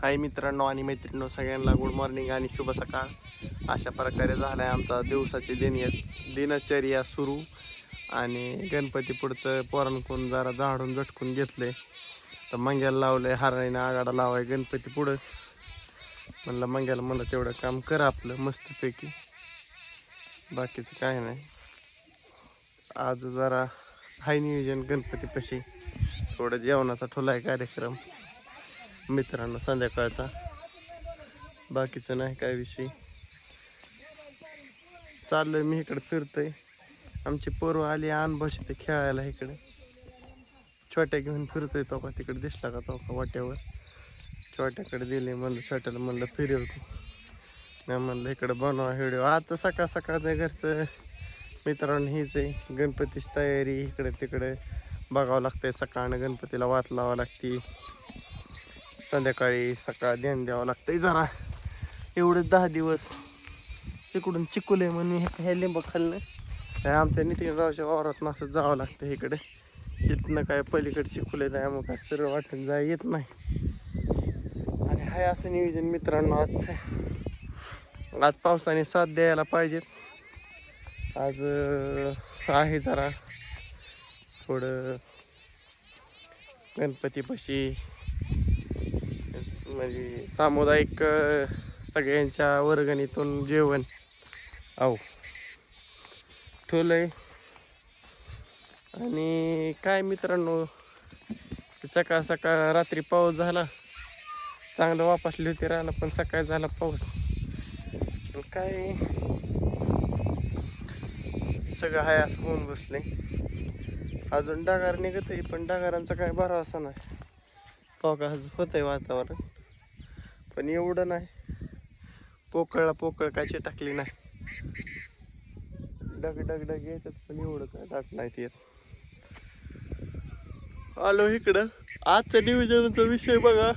हाय मित्रांनो आणि मैत्रिणींनो, सगळ्यांना गुड मॉर्निंग आणि शुभ सकाळ. अशा प्रकारे झाला आहे आमचा दिवसाची दिनचर्या सुरू. आणि गणपती पुढचं पोरांकडून जरा झाडून झटकून घेतले, तर मंग्याला लावले हारायनं आगाडा लावाय गणपती पुढं. म्हणलं मंग्याला म्हणलं तेवढं काम कर आपलं मस्तपैकी, बाकीचं काय नाही. आज जरा हाय नियोजन गणपतीपाशी, थोडं जेवणाचा ठोलाय कार्यक्रम मित्रांनो संध्याकाळचा, बाकीचं नाही काय विषय. चाललंय मी इकडे फिरतोय. आमची पोरं आली अनभाषी ते खेळायला इकडे, छोट्या घेऊन फिरतोय. तो का तिकडे दिसला का तो का वाट्यावर, छोट्याकडे दिले. म्हणलं छोट्याला म्हणलं फिरवतो. मी म्हणलं इकडे बनवा व्हिडिओ. आजचं सकाळ सकाळचं घरचं मित्रांनो हीच आहे, गणपतीची तयारी. इकडे तिकडे बघावं लागतंय. सकाळनं गणपतीला वात लावावं लागते, संध्याकाळी सकाळ ध्यान द्यावं लागतंय जरा. एवढेच 10 दिवस इकडून चिकुले म्हणून हे लिंब खाल्लं. आमच्या नितीनरावच्या वावरात असं जावं लागतं इकडे. इथनं काय पलीकडे चिकुले जाय मग काय सरळ वाटून जाय येत नाही. आणि हाय असं नियोजन मित्रांनो आजचं. आज पावसाने साथ द्यायला पाहिजेत. आज आहे जरा थोडं गणपतीपाशी म्हणजे सामुदायिक सगळ्यांच्या वर्गणीतून जेवण ठेवलंय. आणि काय मित्रांनो, सकाळ सकाळ रात्री पाऊस झाला, चांगलं वापसली होती राहिलं, पण सकाळ झाला पाऊस. पण काय सगळं हाय असं होऊन बसले. अजून डागार निघत आहे, पण डागारांचा काय भरोसा नाही. पावका होतंय वातावरण, पण एवढं नाही. पोकळ काय टाकली नाही. डग डग डग येतात, पण एवढं काय टाक नाहीत येत. आलो इकडं. आजच्या नियोजनाचा विषय बघा.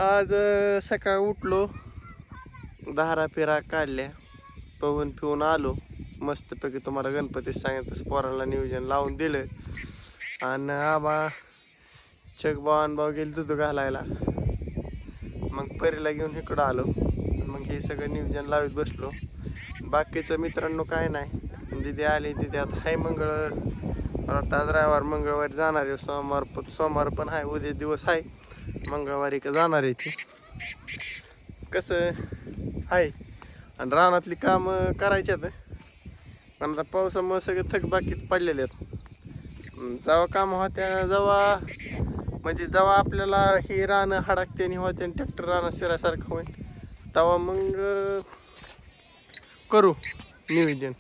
आज सकाळ उठलो, धारा फिरा काढल्या, पवन पिऊन आलो मस्तपैकी. तुम्हाला गणपती सांगितलं पोरांना नियोजन लावून दिलं. आणि आबा चकबाव गेले दूध घालायला, मग परीला घेऊन इकडं आलो. मग हे सगळं नियोजन लावत बसलो. बाकीचं मित्रांनो काय नाही. दिदी आली, दिदी आता हाय परत आज रविवार, मंगळवारी जाणार आहे. सोमवार पण आहे, उद्या दिवस आहे. मंगळवारी का जाणार आहे ती कसं आहे. आणि रानातली कामं करायच्यात, पण आता पावसामुळे सगळे थकबाकीत पडलेले आहेत. जेव्हा काम होत्या, म्हणजे जेव्हा आपल्याला हे रानं हडकते आणि होते आणि ट्रॅक्टर रानं शिरासारखं होईल, तेव्हा मग करू नियोजन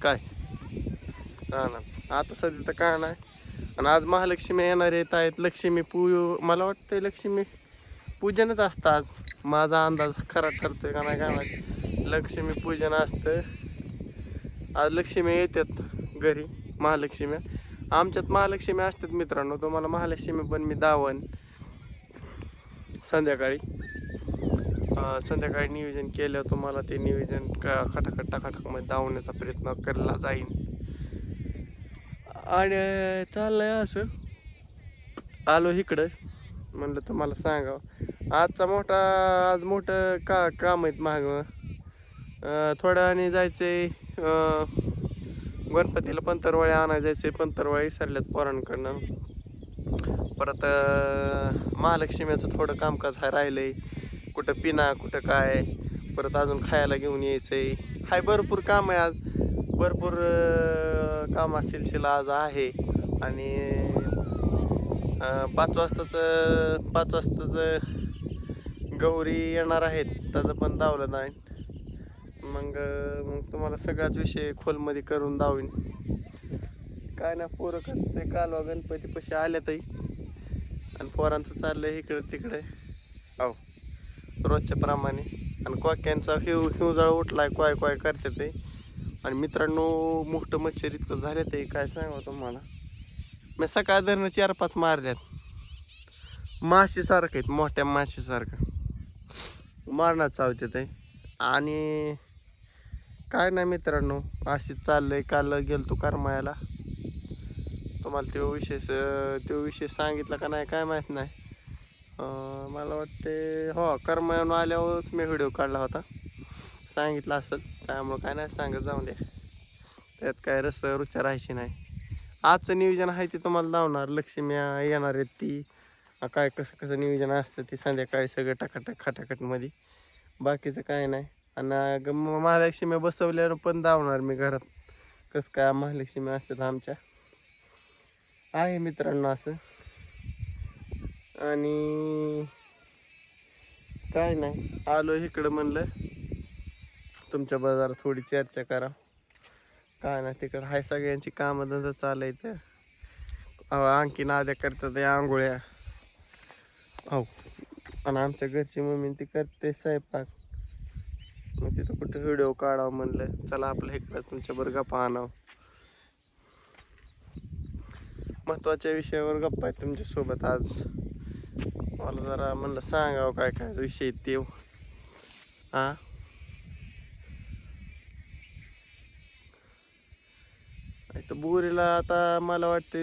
काय रानात. आता सध्या तर काय नाही. आणि आज महालक्ष्मी येणार आहेत. लक्ष्मी मला वाटतं लक्ष्मी पूजनच असतं आज. माझा अंदाज खरा ठरतोय का नाही काय माहिती. लक्ष्मी पूजन असतं आज. लक्ष्मी येतात घरी, महालक्ष्मी. आमच्यात महालक्ष्मी असतात मित्रांनो. तुम्हाला महालक्ष्मी पण मी दावण संध्याकाळी नियोजन केलं. तुम्हाला ते नियोजन खटाखटामध्ये धावण्याचा प्रयत्न करायला जाईन. आणि चाललंय असं. आलो इकडं, म्हणलं तुम्हाला सांगावं. आज मोठं काम आहेत मागं. थोड्या आणि जायचंय गणपतीला पंतरवाळी आणायला जायचंय. पंतरवाळी विसरल्यात पोरांकडनं. परत महालक्ष्मीचं थोडं कामकाज राहिलंय. कुठं पिना कुठं काय, परत अजून खायला घेऊन यायचंय. हाय भरपूर काम आहे आज. भरपूर कामा सिलसिला आज आहे. आणि 5 वाजताचं गौरी येणार आहेत, त्याचं पण दावलं नाही. मग तुम्हाला सगळाच विषय खोलमध्ये करून दावीन. काय ना पोरं करते कालवा गणपती पशी आल्यातही. आणि पोरांचं चाललंय इकडं तिकडे रोजच्या प्रमाणे. आणि कोक्यांचा हिवजाळ उठलाय, काय करते ते. आणि मित्रांनो मोठं मच्छर इतकं झालं ते काय सांगा तुम्हाला. मी सकाळ धरणं 4-5 मारल्यात. माशीसारखं आहेत, मोठ्या माशीसारखं मारण्यात चावते ते. आणि काय नाही मित्रांनो, अशीच चाललंय. काल गेलतो करमायाला, तुम्हाला तो विषय सांगितला का नाही काय माहीत नाही. मला वाटते हो करमळून आल्यावरच मी व्हिडिओ काढला होता, सांगितलं असेल, त्यामुळं काय नाही सांगत, जाऊन द्या. त्यात काय रुचा राहायची नाही. आजचं नियोजन आहे ते तुम्हाला लावणार. लक्ष्मी येणार आहेत ती काय कसं कसं नियोजन असतं ते संध्याकाळी सगळं टाकाटक खटाखटमध्ये, बाकीचं काय नाही. आणि महालक्ष्मी बसवल्यावर पण धावणार मी घरात. कसं काय महालक्ष्मी असतात आमच्या, आहे मित्रांनो असं. आणि काय नाही, आलो इकडं म्हणलं तुमच्या बाजारात थोडी चर्चा करा. काय नाही, तिकडं हाय सगळ्यांची कामं धंदा चालू आहे. आणखीन आद्या करतात आंघोळ्या. हो, आणि आमच्या घरची मम्मी ती करते स्वयंपाक. मग तिथं कुठं व्हिडिओ काढावं म्हणलं, चला आपलं इकडं तुमच्याबरोबर गप्पा आणावं. महत्त्वाच्या विषयावर गप्पा आहे तुमच्यासोबत आज. मला जरा म्हणलं सांगावं काय काय विषय ते. हा, इथं बोरीला आता मला वाटते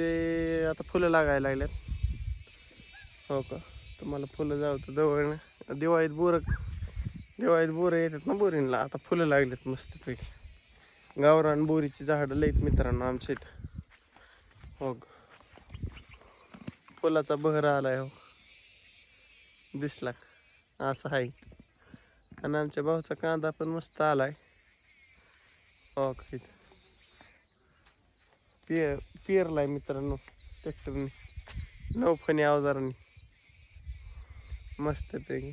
आता फुलं लागायला लागल्यात. हो का, तुम्हाला फुलं जाऊ तर जवळ दिवाळीत बोरं येतात ना बोरींला. आता फुलं लागलेत मस्तपैकी. गावरान बोरीची झाडं लईत मित्रांनो आमच्या इथं. हो, फुलाचा बहर आलाय हो, दिसला असं आहे. आणि आमच्या भाऊचा कांदा पण मस्त आलाय. हो का, इथं पेरलाय मित्रांनो ट्रॅक्टरने, नवफणी अवजारांनी मस्तपैकी.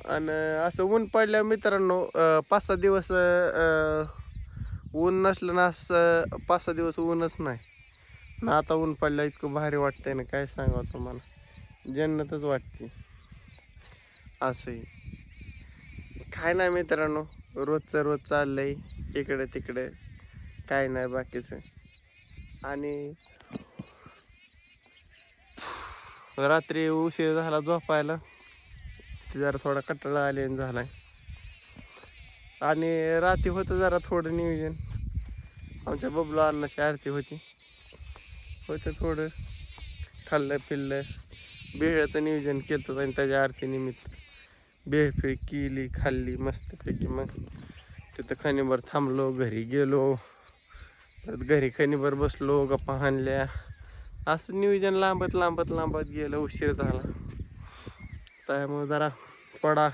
आणि असं ऊन पडल्या मित्रांनो 5-6 दिवस ऊन नसलं ना, असं 5-6 दिवस ऊनच नाही ना. आता ऊन पडलं इतकं भारी वाटतंय ना, काय सांगावं तुम्हाला, जन्नतच वाटते. असंही काय नाही मित्रांनो, रोजचं रोज चाललंय इकडे तिकडे, काय नाही बाकीचं. आणि रात्री उशीर झाला झोपायला, जरा थोडा कटाळा आले झालाय. आणि रात्री होतं जरा थोडं नियोजन, आमच्या बबलू अण्णाची आरती होती थोडं खाल्लं पिल्लं, भेळचं नियोजन केलं आणि त्याच्या आरतीनिमित्त भेळ केली, खाल्ली मस्तपैकी. मग तिथं खणीभर थांबलो, घरी गेलो, परत घरी खणीभर बसलो, गप्पा हाणल्या. असं नियोजन लांबत लांबत लांबत गेलं, उशीर झाला. त्यामुळे जरा पडा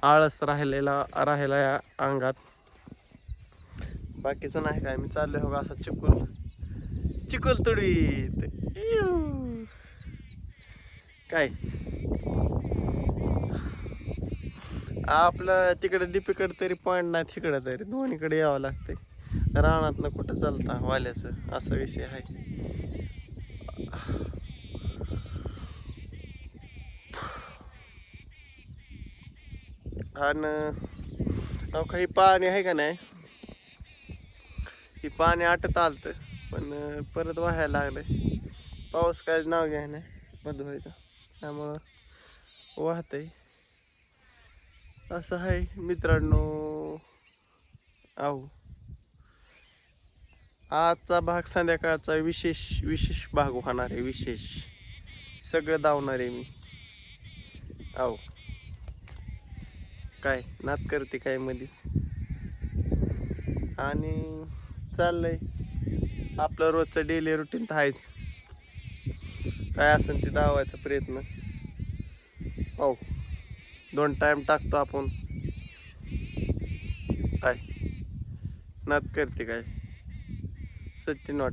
आळस राहिला या अंगात. बाकीचं नाही काय, मी चाललोय हो असं चिकुल तुडवीत. काय आपलं तिकडे डीपीकडे तरी पॉईंट नाही, तिकडं तरी दोन्हीकडे यावं लागतंय. रानातनं कुठं चालता वाल्याचं, असा विषय आहे. आणि काही पाणी आहे का नाही, ही पाणी आटत आलतं पण परत वाहायला लागलंय. पाऊस काय नाव घ्याय नाही बंद व्हायचं, त्यामुळं वाहतंय. असं आहे मित्रांनो. आहो, आजचा भाग संध्याकाळचा विशेष भाग होणार आहे. विशेष सगळं धावणार आहे मी. आहो, काय नात करते काय मध्ये. आणि चाललंय आपलं रोजचं डेली रुटीन तर आहेच, काय असेल ते धावायचा प्रयत्न. हो, 2 टाइम टाकतो आपण. काय नात करते काय, सुट्टी नॉट,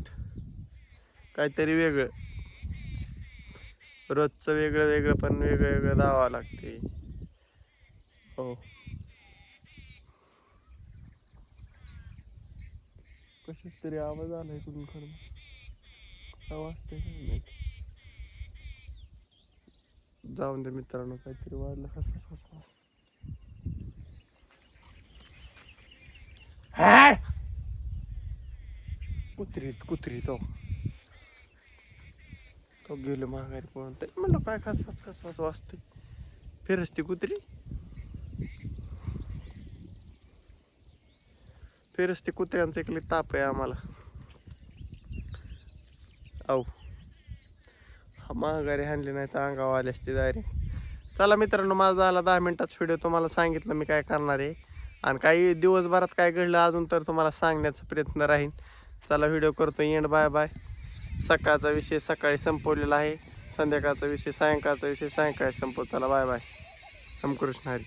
काहीतरी वेगळं, रोजचं वेगळं वेगळं पण वेगळं वेगळं धावावं लागते. हो, कशीच तरी आवाज आलाय कुठून खरं, आवाज नाही. जाऊन दे मित्रांनो, काहीतरी वाजलं हस हस हस हस. कुत्रीत तो गेलो माघारी पळून. तरी म्हणलं काय खस खस खस खस वाजते, फिरसती कुत्री, फिरसती कुत्र्यांचं एक ताप आहे आम्हाला. औ महागारी हाणली नाही तर अंगावर आली असती डायरेक्ट. चला मित्रांनो, माझा झाला 10 मिनिटाचा व्हिडिओ. तुम्हाला सांगितलं मी काय करणार आहे आणि काही दिवसभरात काय घडलं अजून तर तुम्हाला सांगण्याचा प्रयत्न राहील. चला व्हिडिओ करतो एंड. Bye bye. सकाळचा विषय सकाळी संपवलेला आहे, संध्याकाळचा विषय सायंकाळचा विषय सायंकाळी संपव. चला बाय बाय. रामकृष्ण हरी.